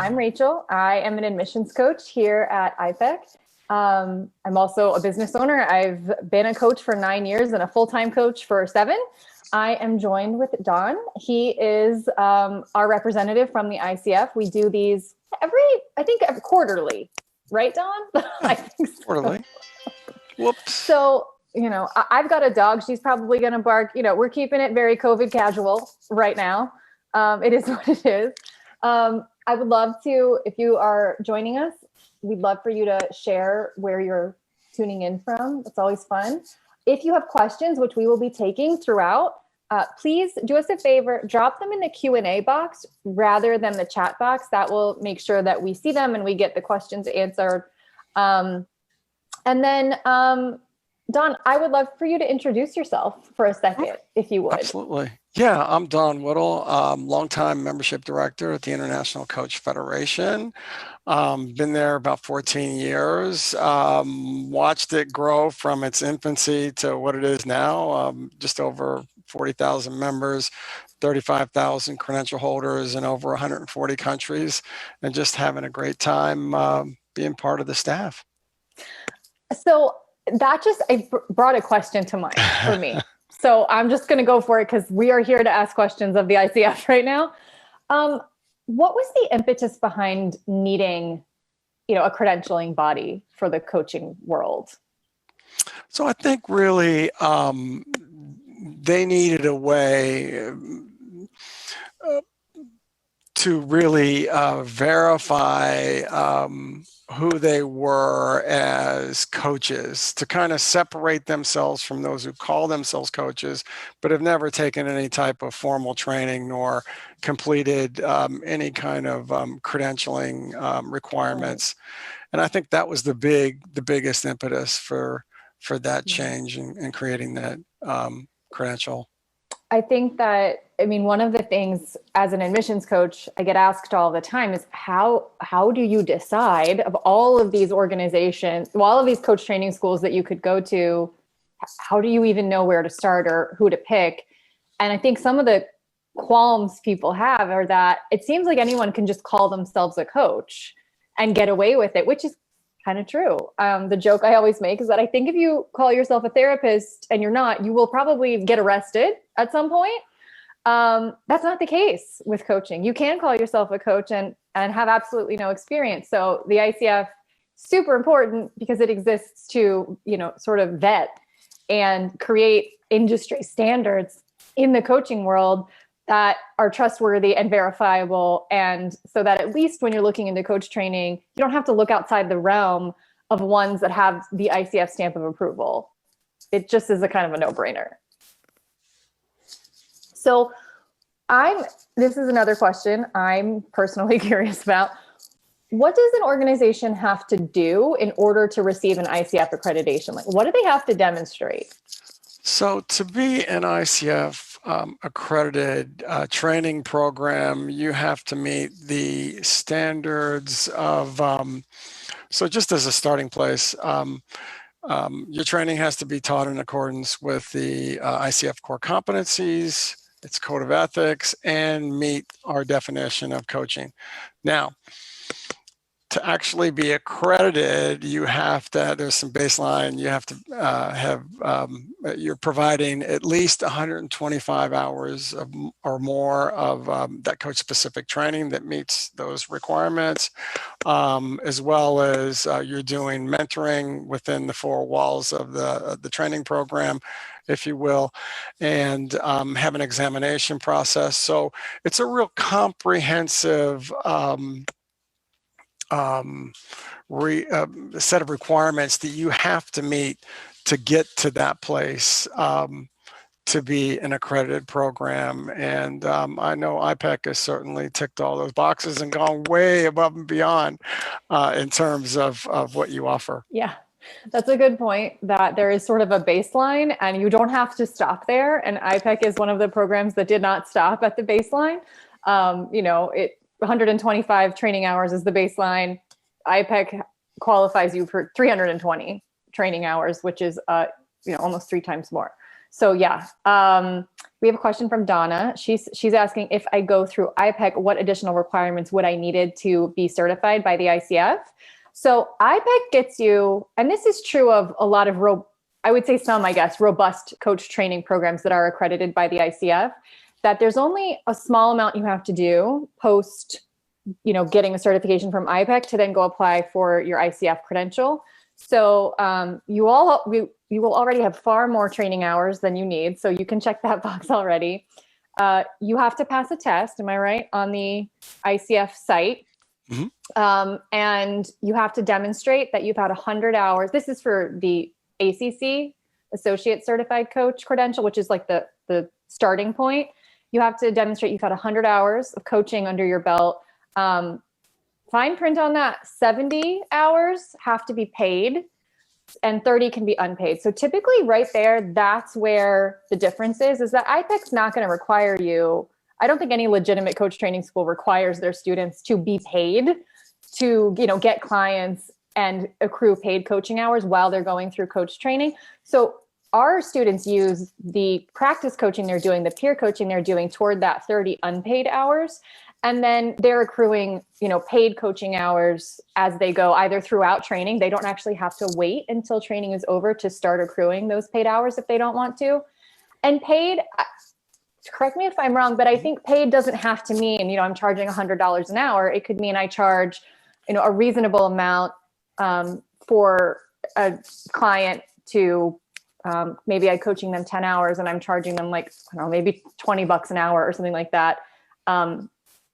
I'm Rachel. I am an admissions coach here at IPEC. I'm also a business owner. I've been a coach for 9 years and a full-time coach for 7. I am joined with Don. He is our representative from the ICF. We do these every quarterly, right, Don? I think so. Quarterly. Whoops. So, I've got a dog. She's probably going to bark. We're keeping it very COVID casual right now. It is what it is. I would love to, if you are joining us, we'd love for you to share where you're tuning in from. It's always fun. If you have questions, which we will be taking throughout, please do us a favor, drop them in the Q&A box rather than the chat box. That will make sure that we see them and we get the questions answered. And then, Don, I would love for you to introduce yourself for a second, if you would. Absolutely. Yeah, I'm Don Whittle, longtime membership director at the International Coach Federation. Been there about 14 years. Watched it grow from its infancy to what it is now, just over 40,000 members, 35,000 credential holders in over 140 countries, and just having a great time being part of the staff. So that it brought a question to mind for me. So I'm just going to go for it because we are here to ask questions of the ICF right now. What was the impetus behind needing, a credentialing body for the coaching world? So I think really they needed a way to really verify who they were as coaches, to kind of separate themselves from those who call themselves coaches, but have never taken any type of formal training nor completed any kind of credentialing requirements. And I think that was the biggest impetus for that change and creating that credential. I think that, one of the things as an admissions coach, I get asked all the time is how do you decide of all of these organizations, all of these coach training schools that you could go to, how do you even know where to start or who to pick? And I think some of the qualms people have are that it seems like anyone can just call themselves a coach and get away with it, which is kind of true. The joke I always make is that I think if you call yourself a therapist and you're not, you will probably get arrested at some point. That's not the case with coaching. You can call yourself a coach and have absolutely no experience. So the ICF, super important because it exists to, sort of vet and create industry standards in the coaching world that are trustworthy and verifiable. And so that at least when you're looking into coach training, you don't have to look outside the realm of ones that have the ICF stamp of approval. It just is a kind of a no-brainer. So this is another question I'm personally curious about. What does an organization have to do in order to receive an ICF accreditation? Like, what do they have to demonstrate? So to be an ICF accredited training program, you have to meet the standards of, so just as a starting place, your training has to be taught in accordance with the ICF core competencies, its code of ethics, and meet our definition of coaching. Now, to actually be accredited, you have to, there's some baseline, you have to you're providing at least 125 hours or more of that coach specific training that meets those requirements, as well as you're doing mentoring within the 4 walls of the training program, if you will, and have an examination process. So it's a real comprehensive set of requirements that you have to meet to get to that place to be an accredited program. And I know IPEC has certainly ticked all those boxes and gone way above and beyond in terms of what you offer. Yeah, that's a good point, that there is sort of a baseline and you don't have to stop there. And IPEC is one of the programs that did not stop at the baseline. 125 training hours is the baseline. IPEC qualifies you for 320 training hours, which is almost 3 times more. So yeah, we have a question from Donna. She's asking, if I go through IPEC, what additional requirements would I needed to be certified by the ICF? So IPEC gets you, and this is true of a lot of, I would say some, I guess, robust coach training programs that are accredited by the ICF, that there's only a small amount you have to do post, getting a certification from IPEC to then go apply for your ICF credential. So you will already have far more training hours than you need. So you can check that box already. You have to pass a test, am I right, on the ICF site. Mm-hmm. And you have to demonstrate that you've had 100 hours. This is for the ACC, Associate Certified Coach Credential, which is like the starting point. You have to demonstrate you've had 100 hours of coaching under your belt. Fine print on that, 70 hours have to be paid and 30 can be unpaid. So typically right there, that's where the difference is that IPEC's not going to require you. I don't think any legitimate coach training school requires their students to be paid to, get clients and accrue paid coaching hours while they're going through coach training. So our students use the practice coaching they're doing, the peer coaching they're doing toward that 30 unpaid hours. And then they're accruing, paid coaching hours as they go, either throughout training. They don't actually have to wait until training is over to start accruing those paid hours if they don't want to. And paid, correct me if I'm wrong, but I think paid doesn't have to mean, I'm charging $100 an hour. It could mean I charge, a reasonable amount for a client to, maybe I'm coaching them 10 hours and I'm charging them maybe $20 an hour or something like that.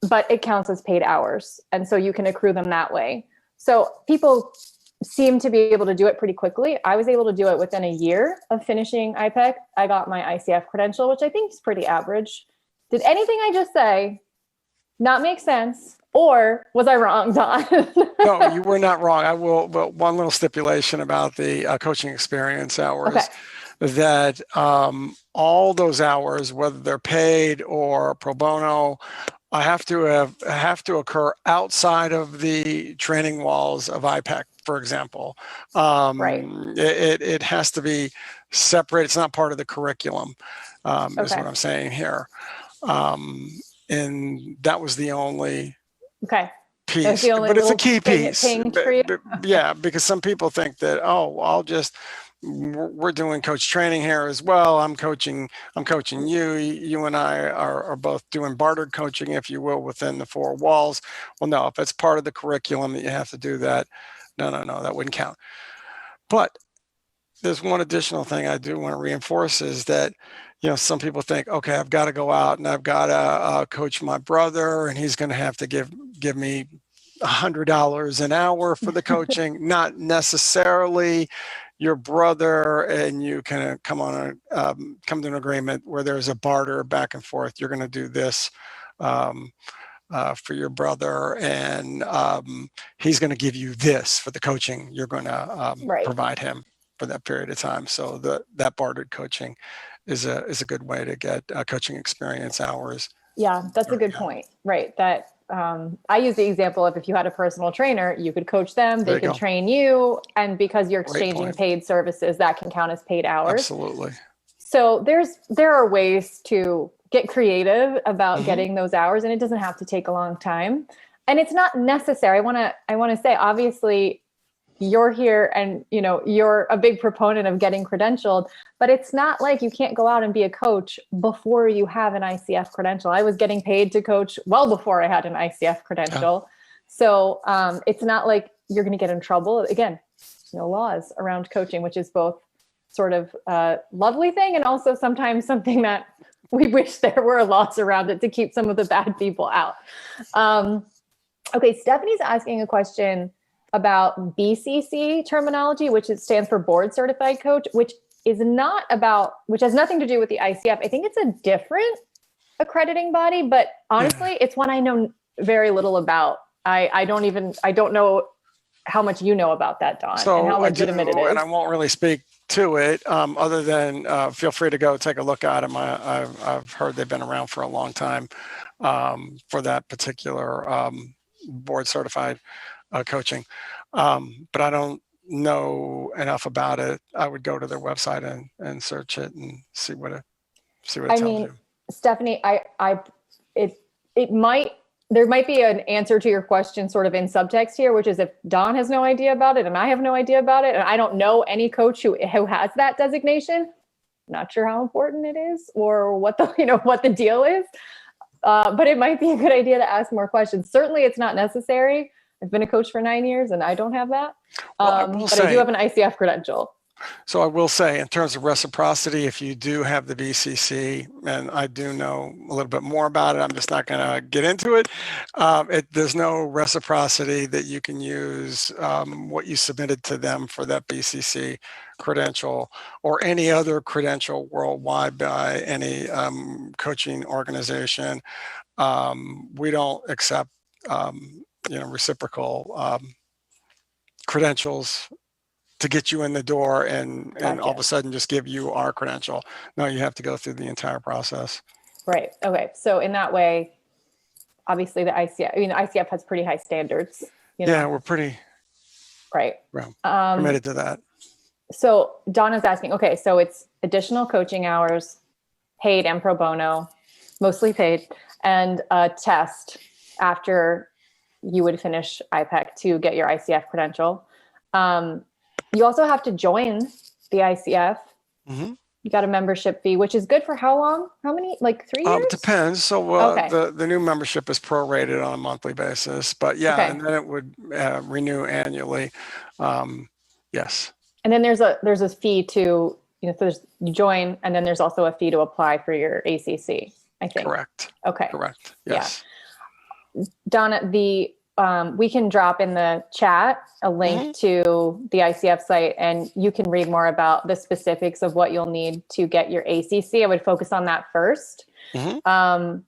But it counts as paid hours. And so you can accrue them that way. So people seem to be able to do it pretty quickly. I was able to do it within a year of finishing IPEC. I got my ICF credential, which I think is pretty average. Did anything I just say not make sense? Or was I wrong, Don? No, you were not wrong. I will, but one little stipulation about the coaching experience hours. Okay. That all those hours, whether they're paid or pro bono, have to occur outside of the training walls of IPEC, for example. Right. It has to be separate. It's not part of the curriculum, is what I'm saying here. And that was the only piece, but it's a key piece. Yeah, because some people think that, we're doing coach training here as well. I'm coaching you. You and I are both doing bartered coaching, if you will, within the four walls. Well, no, if it's part of the curriculum that you have to do that, no, that wouldn't count. But there's one additional thing I do want to reinforce is that, some people think, okay, I've got to go out and I've got to coach my brother and he's going to have to give me $100 an hour for the coaching. Not necessarily. Your brother and you can come to an agreement where there's a barter back and forth. You're going to do this for your brother, and he's going to give you this for the coaching you're going to provide him for that period of time. So that bartered coaching is a good way to get coaching experience hours. Yeah, that's a good point. Right. That I use the example of if you had a personal trainer, you could coach them, they could train you. And because you're exchanging paid services, that can count as paid hours. Absolutely. So there are ways to get creative about getting those hours, and it doesn't have to take a long time. And it's not necessary. I want to say, obviously, you're here and you're a big proponent of getting credentialed, but it's not like you can't go out and be a coach before you have an ICF credential. I was getting paid to coach well before I had an ICF credential. So it's not like you're going to get in trouble. Again, no laws around coaching, which is both sort of a lovely thing and also sometimes something that we wish there were laws around it to keep some of the bad people out. Okay, Stephanie's asking a question about BCC terminology, which stands for Board Certified Coach, which has nothing to do with the ICF. I think it's a different accrediting body, but honestly, it's one I know very little about. I don't know how much you know about that, Don, and how legitimate it is. And I won't really speak to it other than feel free to go take a look at them. I've heard they've been around for a long time for that particular board certified coaching. But I don't know enough about it, I would go to their website and search it and see what it I tells mean, you. Stephanie, it might, there might be an answer to your question sort of in subtext here, which is if Don has no idea about it and I have no idea about it, and I don't know any coach who has that designation, not sure how important it is or what the, what the deal is. But it might be a good idea to ask more questions. Certainly it's not necessary. I've been a coach for 9 years and I don't have that. Well, But I do have an ICF credential. So I will say, in terms of reciprocity, if you do have the BCC, and I do know a little bit more about it, I'm just not going to get into it. There's no reciprocity that you can use what you submitted to them for that BCC credential or any other credential worldwide by any coaching organization. We don't accept, reciprocal credentials to get you in the door and all of a sudden just give you our credential. No, you have to go through the entire process. Right. Okay. So in that way, obviously the ICF has pretty high standards. Yeah, we're pretty right. Committed to that. So Donna's asking, okay, so it's additional coaching hours, paid and pro bono, mostly paid, and a test after you would finish IPEC to get your ICF credential. You also have to join the ICF. Mm-hmm. You got a membership fee, which is good for how long? How many? Like 3 years? Depends. So the new membership is prorated on a monthly basis, but and then it would renew annually. Yes. And then there's a fee to, so you join, and then there's also a fee to apply for your ACC, I think. Correct. Okay. Correct. Yes. Yeah. Donna, we can drop in the chat a link to the ICF site, and you can read more about the specifics of what you'll need to get your ACC. I would focus on that first. When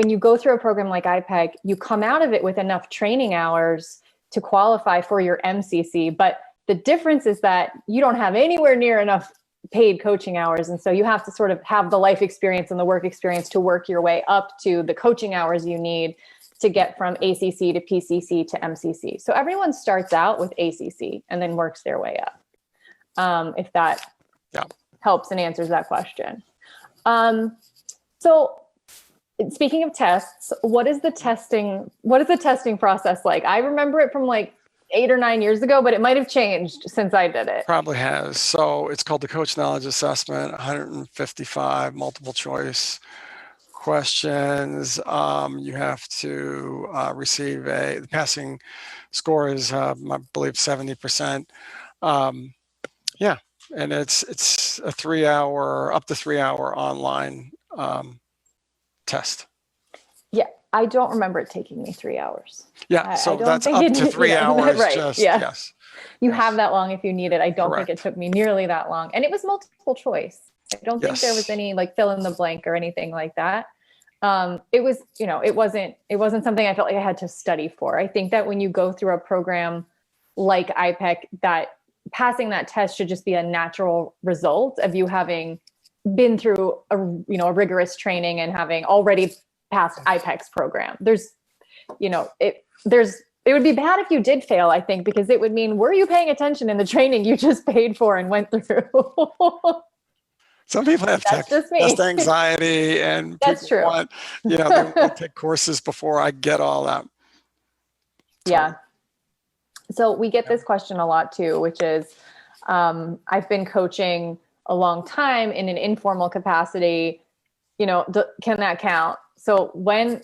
you go through a program like IPEC, you come out of it with enough training hours to qualify for your MCC. But the difference is that you don't have anywhere near enough paid coaching hours. And so you have to sort of have the life experience and the work experience to work your way up to the coaching hours you need to get from ACC to PCC to MCC. So everyone starts out with ACC and then works their way up. If that helps and answers that question. So speaking of tests, what is the testing process like? I remember it from like 8 or 9 years ago, but it might have changed since I did it. Probably has. So it's called the Coach Knowledge Assessment, 155 multiple choice questions. You have to receive the passing score is, I believe, 70%. And it's a 3 hour, up to 3 hour online test. Yeah, I don't remember it taking me 3 hours. Yeah, so that's up to 3 hours. Right. Yes. You have that long if you need it. I don't think it took me nearly that long, and it was multiple choice. I don't think there was any like fill in the blank or anything like that. It was, it wasn't something I felt like I had to study for. I think that when you go through a program like IPEC, that passing that test should just be a natural result of you having been through a rigorous training and having already passed IPEC's program. It would be bad if you did fail, I think, because it would mean, were you paying attention in the training you just paid for and went through? Some people have test anxiety, and that's true. Want, they want to take courses before I get all that. So we get this question a lot too, which is, I've been coaching a long time in an informal capacity. Can that count? So when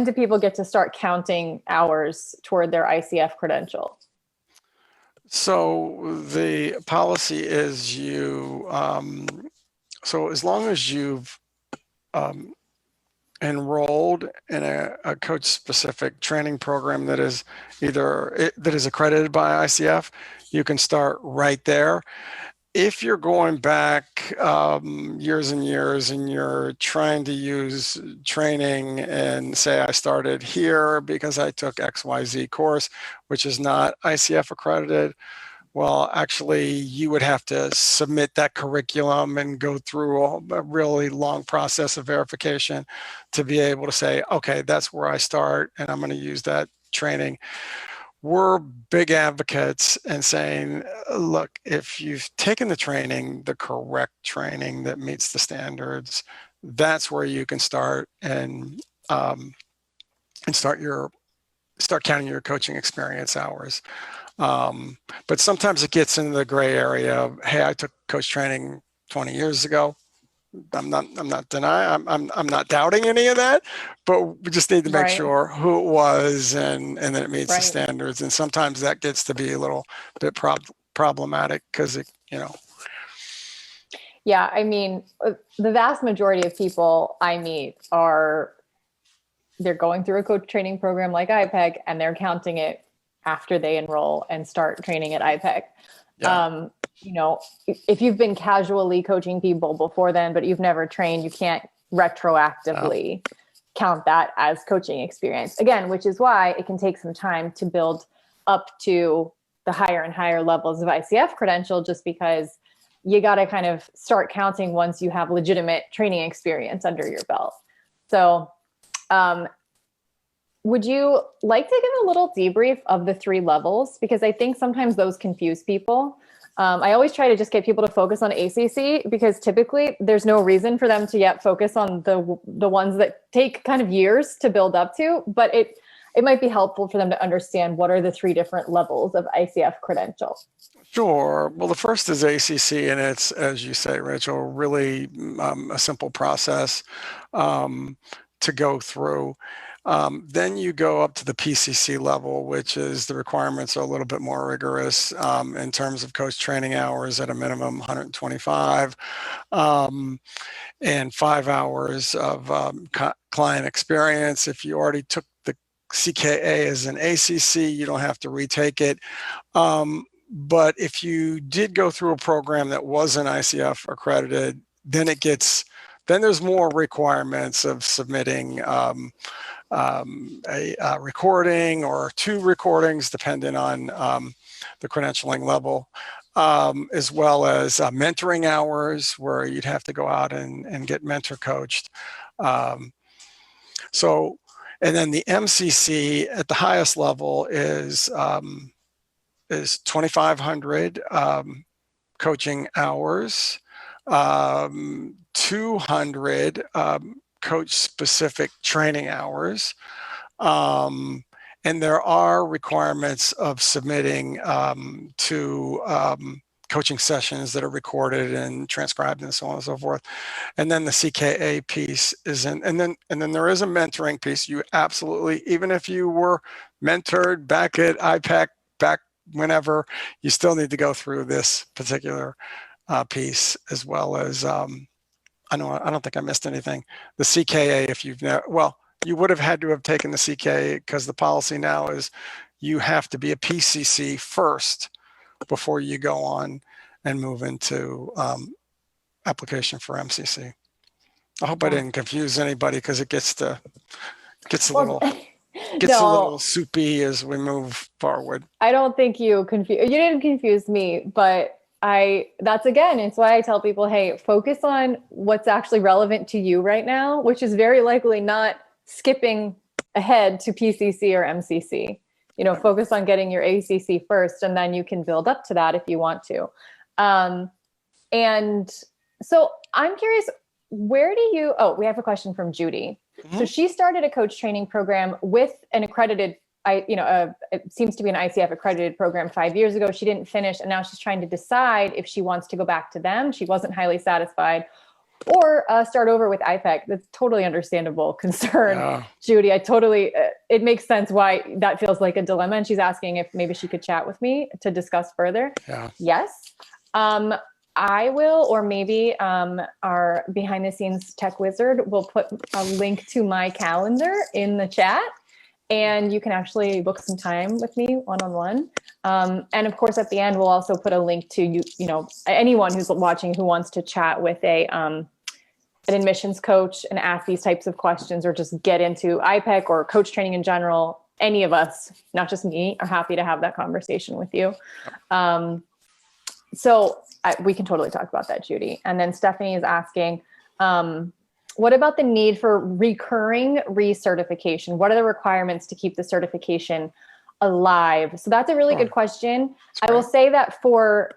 do people get to start counting hours toward their ICF credential? So the policy is so as long as you've enrolled in a coach-specific training program that is accredited by ICF, you can start right there. If you're going back years and years and you're trying to use training and say, I started here because I took XYZ course, which is not ICF accredited, well, actually, you would have to submit that curriculum and go through a really long process of verification to be able to say, okay, that's where I start, and I'm going to use that training. we're big advocates and saying, look, if you've taken the training, the correct training that meets the standards, that's where you can start and start counting your coaching experience hours. But sometimes it gets into the gray area of, hey, I took coach training 20 years ago. I'm not denying, I'm not doubting any of that, but we just need to make sure who it was and that it meets the standards. And sometimes that gets to be a little bit problematic because it, Yeah, I mean, the vast majority of people I meet they're going through a coach training program like IPEC, and they're counting it after they enroll and start training at IPEC. Yeah. If you've been casually coaching people before then, but you've never trained, you can't retroactively count that as coaching experience. Again, which is why it can take some time to build up to the higher and higher levels of ICF credential, just because you got to kind of start counting once you have legitimate training experience under your belt. So, would you like to give a little debrief of the 3 levels? Because I think sometimes those confuse people. I always try to just get people to focus on ACC, because typically there's no reason for them to yet focus on the ones that take kind of years to build up to, but it might be helpful for them to understand what are the 3 different levels of ICF credential. Sure. Well, the first is ACC, and it's, as you say, Rachel, really a simple process to go through. Then you go up to the PCC level, which is the requirements are a little bit more rigorous in terms of coach training hours at a minimum 125 and 5 hours of client experience. If you already took the CKA as an ACC, you don't have to retake it. But if you did go through a program that wasn't ICF accredited, then there's more requirements of submitting a recording or 2 recordings, depending on the credentialing level, as well as mentoring hours, where you'd have to go out and get mentor coached. And then the MCC at the highest level is 2,500 coaching hours, 200 coach-specific training hours, and there are requirements of submitting to coaching sessions that are recorded and transcribed and so on and so forth. And then the CKA piece is and then there is a mentoring piece. You absolutely, even if you were mentored back at IPEC, back whenever, you still need to go through this particular piece, as well as I don't think I missed anything. The CKA, if you've never, well, you would have had to have taken the CKA, because the policy now is you have to be a PCC first before you go on and move into application for MCC. I hope I didn't confuse anybody, because it gets a little soupy as we move forward. I don't think you didn't confuse me, but it's why I tell people, hey, focus on what's actually relevant to you right now, which is very likely not skipping ahead to PCC or MCC. Focus on getting your ACC first, and then you can build up to that if you want to. And so I'm curious, we have a question from Judy. Mm-hmm. So she started a coach training program with an accredited, it seems to be an ICF accredited program 5 years ago. She didn't finish, and now she's trying to decide if she wants to go back to them. She wasn't highly satisfied, or start over with IPEC. That's totally understandable concern, yeah. Judy. It makes sense why that feels like a dilemma. And she's asking if maybe she could chat with me to discuss further. Yeah. Yes. I will, or maybe our behind the scenes tech wizard will put a link to my calendar in the chat, and you can actually book some time with me one-on-one. And of course, at the end, we'll also put a link to anyone who's watching who wants to chat with an admissions coach and ask these types of questions, or just get into IPEC or coach training in general. Any of us, not just me, are happy to have that conversation with you. So we can totally talk about that, Judy. And then Stephanie is asking, what about the need for recurring recertification? What are the requirements to keep the certification alive? So that's a really Sure. good question. That's I will great. say that for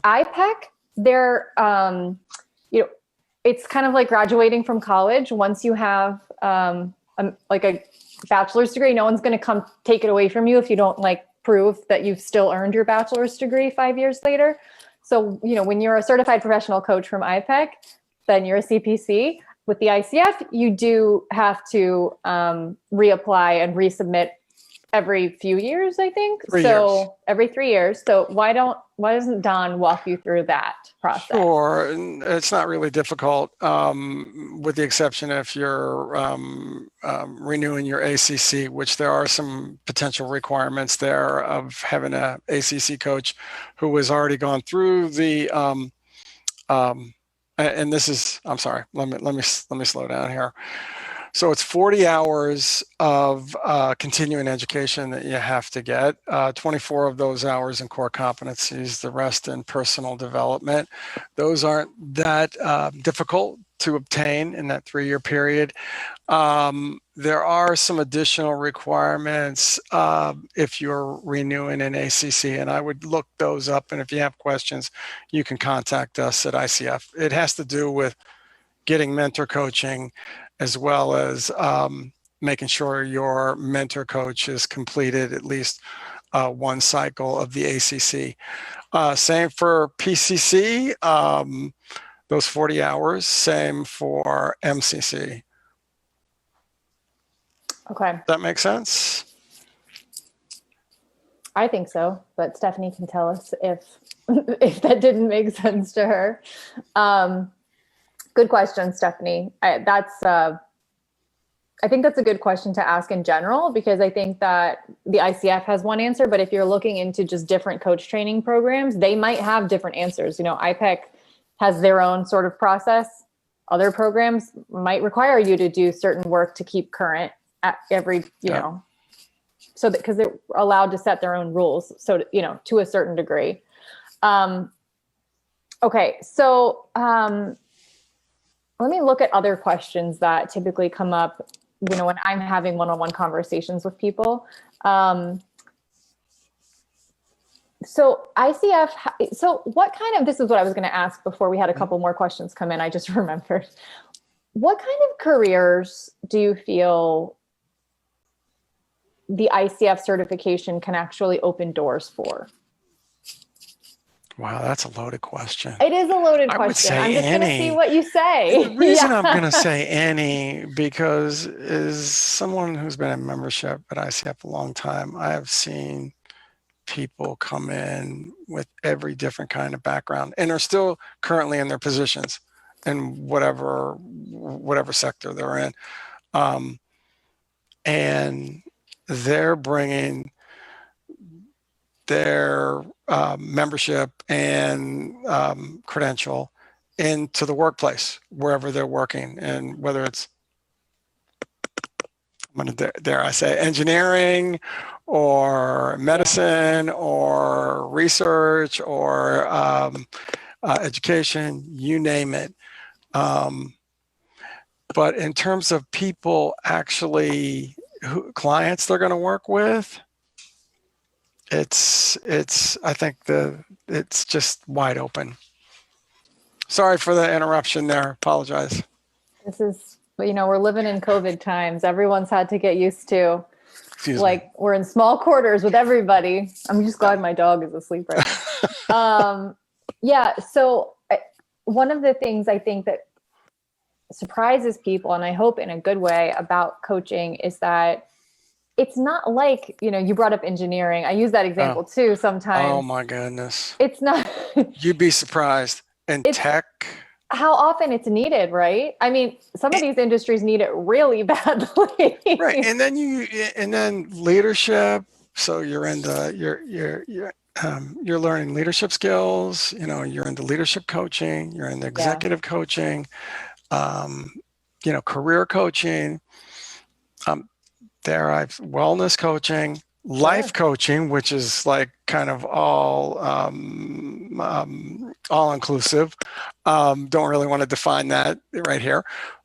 IPEC, they're, it's kind of like graduating from college. Once you have like a bachelor's degree, no one's going to come take it away from you if you don't like prove that you've still earned your bachelor's degree 5 years later. So, when you're a certified professional coach from IPEC, then you're a CPC. With the ICF, you do have to reapply and resubmit every few years, I think. 3 years. Every 3 years. So why doesn't Don walk you through that process? Sure. And it's not really difficult, with the exception if you're renewing your ACC, which there are some potential requirements there of having a ACC coach who has already gone through the and this is, I'm sorry, let me slow down here. So it's 40 hours of continuing education that you have to get, 24 of those hours in core competencies, the rest in personal development. Those aren't that difficult to obtain in that 3-year period. There are some additional requirements if you're renewing an ACC, and I would look those up. And if you have questions, you can contact us at ICF. It has to do with getting mentor coaching, as well as making sure your mentor coach has completed at least one cycle of the ACC. Same for PCC, those 40 hours, same for MCC. Okay. Does that make sense? I think so, but Stephanie can tell us if that didn't make sense to her. Good question, Stephanie. I think that's a good question to ask in general, because I think that the ICF has one answer, but if you're looking into just different coach training programs, they might have different answers. IPEC has their own sort of process. Other programs might require you to do certain work to keep current at every, so that, because they're allowed to set their own rules. So, to a certain degree. Okay. So, let me look at other questions that typically come up, when I'm having one-on-one conversations with people. So ICF, what kind of, this is what I was going to ask before we had a couple more questions come in. I just remembered. What kind of careers do you feel the ICF certification can actually open doors for? Wow, that's a loaded question. It is a loaded question. I would say I'm just going to see any. what you say. The reason I'm going to say any, because as someone who's been in membership at ICF a long time, I have seen people come in with every different kind of background and are still currently in their positions in whatever sector they're in. And they're bringing their membership and credential into the workplace, wherever they're working, and whether it's, I'm going to dare I say, engineering or medicine or research or education, you name it. But in terms of people actually, clients they're going to work with, it's I think it's just wide open. Sorry for the interruption there. Apologize. This is, we're living in COVID times. Everyone's had to get used to, we're in small quarters with everybody. I'm just glad my dog is asleep right now. So one of the things I think that surprises people, and I hope in a good way, about coaching is that it's not like, you brought up engineering. I use that example too sometimes. Oh my goodness. It's not. You'd be surprised. In tech. How often it's needed, right? I mean, some of these industries need it really badly. Right. And then leadership. So you're into, you're learning leadership skills, you're into leadership coaching, you're into executive coaching, career coaching, wellness coaching, life coaching, which is like kind of all inclusive. Don't really want to define that right here,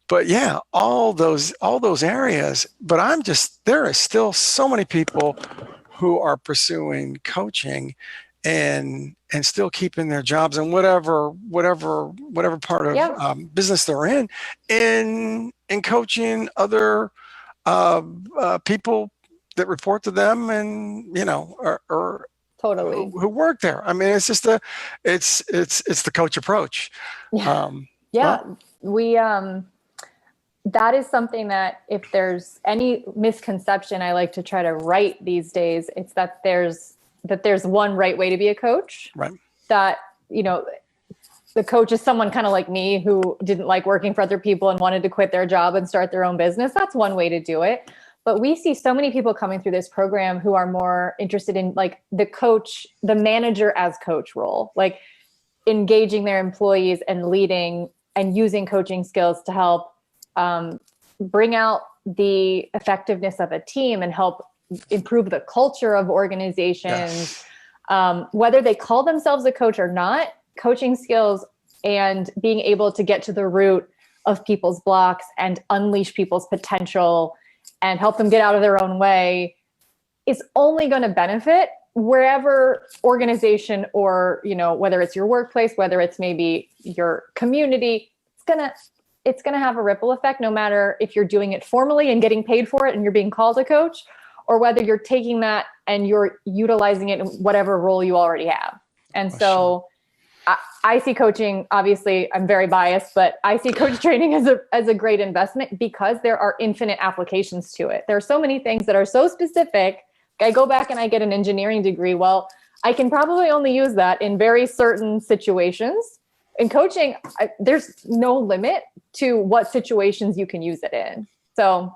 but yeah, all those areas. But there is still so many people who are pursuing coaching and still keeping their jobs and whatever part of business they're in coaching other people that report to them and or Totally. who work there. I mean, it's just it's the coach approach. We that is something that if there's any misconception I like to try to right these days, it's that there's one right way to be a coach. Right. That, the coach is someone kind of like me who didn't like working for other people and wanted to quit their job and start their own business. That's one way to do it. But we see so many people coming through this program who are more interested in like the manager as coach role, like engaging their employees and leading and using coaching skills to help bring out the effectiveness of a team and help improve the culture of organizations. Yes. Whether they call themselves a coach or not, coaching skills and being able to get to the root of people's blocks and unleash people's potential and help them get out of their own way is only going to benefit wherever organization or, whether it's your workplace, whether it's maybe your community, it's going to have a ripple effect, no matter if you're doing it formally and getting paid for it and you're being called a coach, or whether you're taking that and you're utilizing it in whatever role you already have. And I see coaching, obviously I'm very biased, but I see coach training as a great investment because there are infinite applications to it. There are so many things that are so specific. I go back and I get an engineering degree. Well, I can probably only use that in very certain situations. In coaching, there's no limit to what situations you can use it in. So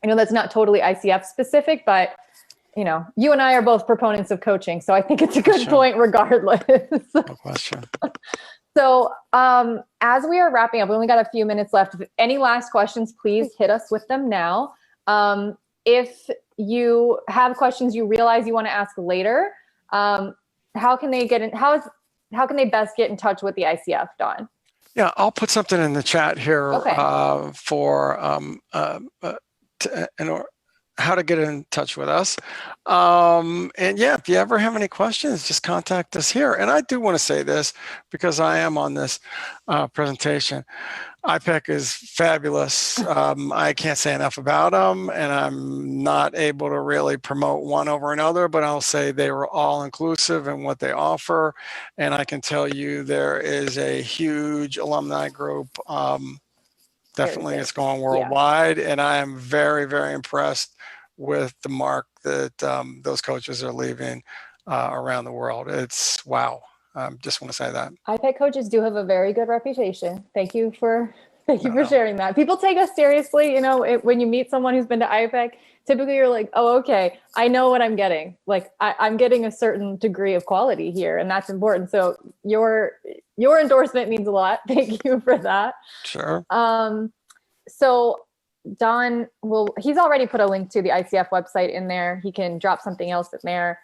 I know that's not totally ICF specific, but you and I are both proponents of coaching. So I think it's a good point regardless. No question. So as we are wrapping up, we only got a few minutes left. If any last questions, please hit us with them now. If you have questions you realize you want to ask later, how can they how can they best get in touch with the ICF, Don? Yeah, I'll put something in the chat here for how to get in touch with us. And if you ever have any questions, just contact us here. And I do want to say this because I am on this presentation. IPEC is fabulous. I can't say enough about them, and I'm not able to really promote one over another, but I'll say they were all inclusive in what they offer. And I can tell you there is a huge alumni group. Definitely it's going worldwide. And I am very, very impressed with the mark that those coaches are leaving around the world. It's wow. Just want to say that. IPEC coaches do have a very good reputation. Thank you for sharing that. People take us seriously. When you meet someone who's been to IPEC, typically you're like, oh, okay, I know what I'm getting. Like I'm getting a certain degree of quality here, and that's important. So your endorsement means a lot. Thank you for that. Sure. So Don he's already put a link to the ICF website in there. He can drop something else in there.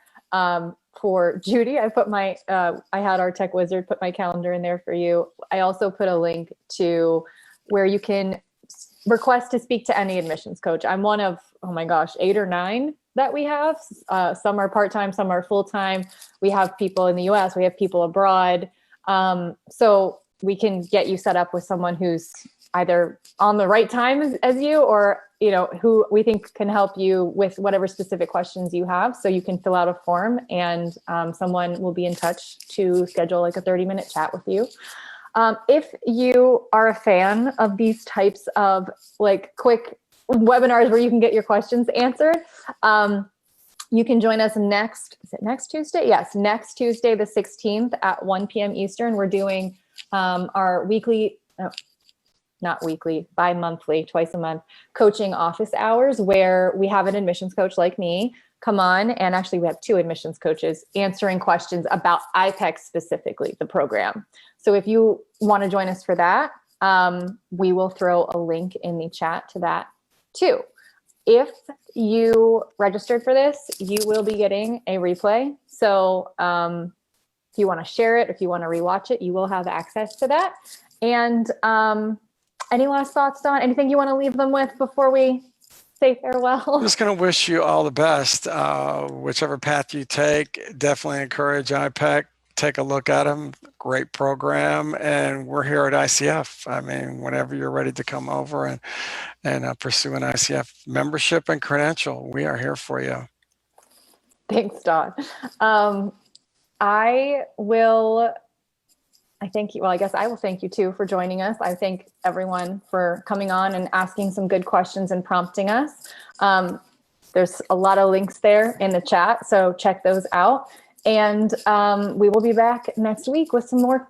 For Judy, I put I had our tech wizard put my calendar in there for you. I also put a link to where you can request to speak to any admissions coach. I'm one of, 8 or 9 that we have. Some are part-time, some are full-time. We have people in the US, we have people abroad. So we can get you set up with someone who's either on the right time as you, or, who we think can help you with whatever specific questions you have. So you can fill out a form and someone will be in touch to schedule like a 30-minute chat with you. If you are a fan of these types of like quick webinars where you can get your questions answered, you can join us next Tuesday? Yes, next Tuesday, the 16th at 1 p.m. Eastern. We're doing our bi-monthly, twice a month coaching office hours, where we have an admissions coach like me come on. And actually we have 2 admissions coaches answering questions about IPEC specifically, the program. So if you want to join us for that, we will throw a link in the chat to that too. If you registered for this, you will be getting a replay. So if you want to share it, if you want to rewatch it, you will have access to that. And any last thoughts, Don? Anything you want to leave them with before we say farewell? I'm just going to wish you all the best. Whichever path you take, definitely encourage IPEC. Take a look at them. Great program. And we're here at ICF. I mean, whenever you're ready to come over and pursue an ICF membership and credential, we are here for you. Thanks, Dawn. I thank you. Well, I guess I will thank you too for joining us. I thank everyone for coming on and asking some good questions and prompting us. There's a lot of links there in the chat, so check those out. And we will be back next week with some more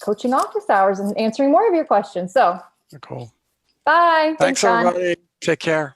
coaching office hours and answering more of your questions. So Cool. bye. Thanks Dawn. everybody. Take care.